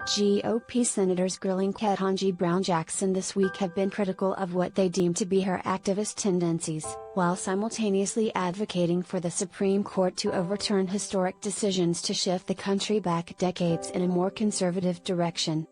GOP senators grilling Ketanji Brown Jackson this week have been critical of what they deem to be her activist tendencies, while simultaneously advocating for the Supreme Court to overturn historic decisions to shift the country back decades in a more conservative direction.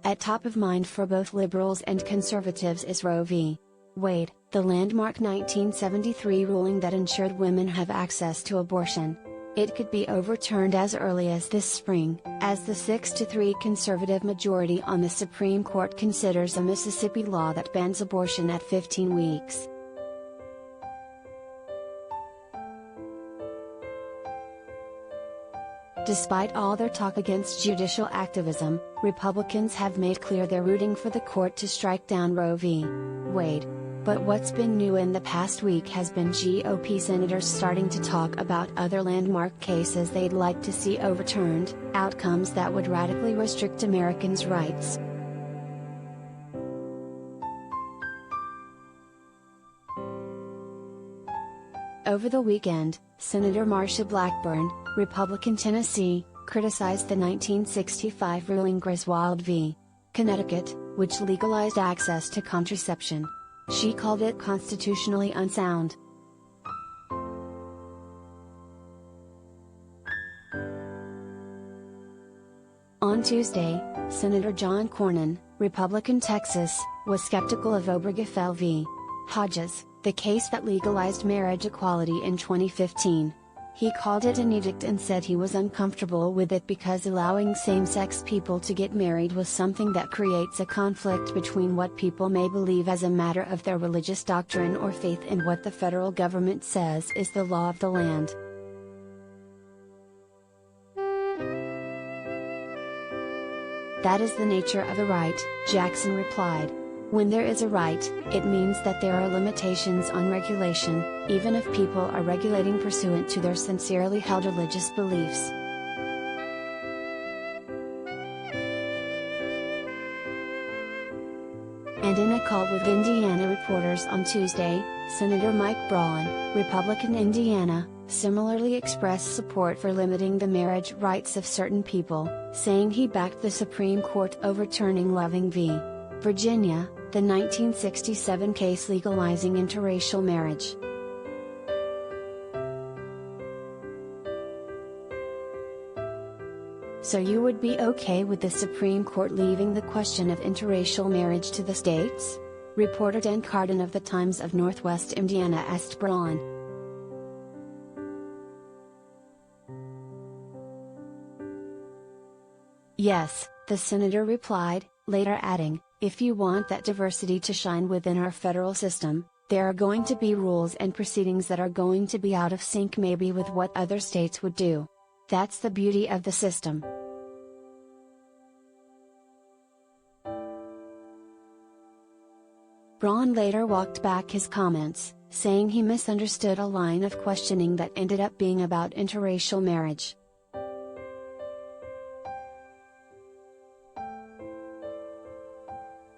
At top of mind for both liberals and conservatives is Roe v. Wade, the landmark 1973 ruling that ensured women have access to abortion. It could be overturned as early as this spring, as the 6-3 conservative majority on the Supreme Court considers a Mississippi law that bans abortion at 15 weeks. Despite all their talk against judicial activism, Republicans have made clear they're rooting for the court to strike down Roe v. Wade. But what's been new in the past week has been GOP senators starting to talk about other landmark cases they'd like to see overturned, outcomes that would radically restrict Americans' rights. Over the weekend, Senator Marsha Blackburn, Republican Tennessee, criticized the 1965 ruling Griswold v. Connecticut, which legalized access to contraception. She called it constitutionally unsound. On Tuesday, Senator John Cornyn, Republican Texas, was skeptical of Obergefell v. Hodges, the case that legalized marriage equality in 2015. He called it an edict and said he was uncomfortable with it because allowing same-sex people to get married was something that creates a conflict between what people may believe as a matter of their religious doctrine or faith and what the federal government says is the law of the land. That is the nature of a right, Jackson replied. When there is a right, it means that there are limitations on regulation, even if people are regulating pursuant to their sincerely held religious beliefs. And in a call with Indiana reporters on Tuesday, Senator Mike Braun, Republican Indiana, similarly expressed support for limiting the marriage rights of certain people, saying he backed the Supreme Court overturning Loving v. Virginia, the 1967 case legalizing interracial marriage. So you would be okay with the Supreme Court leaving the question of interracial marriage to the states? Reporter Dan Carden of the Times of Northwest Indiana asked Braun. Yes, the senator replied, later adding, if you want that diversity to shine within our federal system, there are going to be rules and proceedings that are going to be out of sync maybe with what other states would do. That's the beauty of the system. Braun later walked back his comments, saying he misunderstood a line of questioning that ended up being about interracial marriage.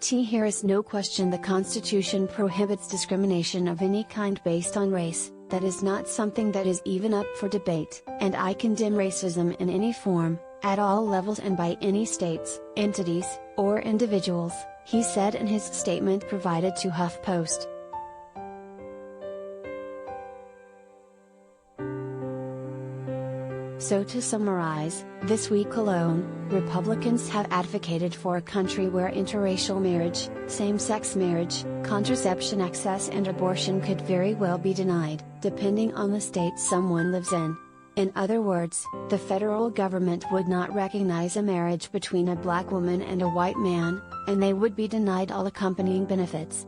Here is no question the Constitution prohibits discrimination of any kind based on race, that is not something that is even up for debate, and I condemn racism in any form, at all levels and by any states, entities, or individuals, he said in his statement provided to HuffPost. So to summarize, this week alone, Republicans have advocated for a country where interracial marriage, same-sex marriage, contraception access and abortion could very well be denied, depending on the state someone lives in. In other words, the federal government would not recognize a marriage between a black woman and a white man, and they would be denied all accompanying benefits.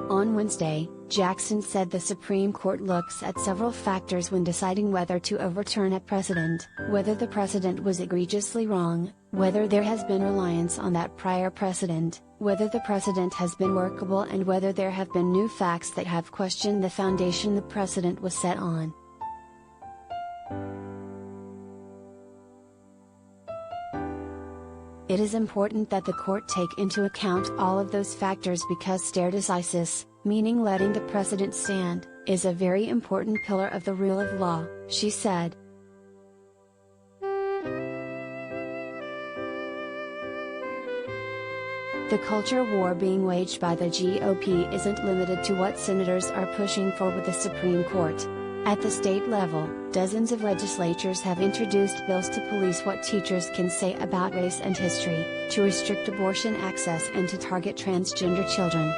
On Wednesday, Jackson said the Supreme Court looks at several factors when deciding whether to overturn a precedent, whether the precedent was egregiously wrong, whether there has been reliance on that prior precedent, whether the precedent has been workable and whether there have been new facts that have questioned the foundation the precedent was set on. It is important that the court take into account all of those factors because stare decisis, meaning letting the precedent stand, is a very important pillar of the rule of law, she said. The culture war being waged by the GOP isn't limited to what senators are pushing for with the Supreme Court. At the state level, dozens of legislatures have introduced bills to police what teachers can say about race and history, to restrict abortion access and to target transgender children.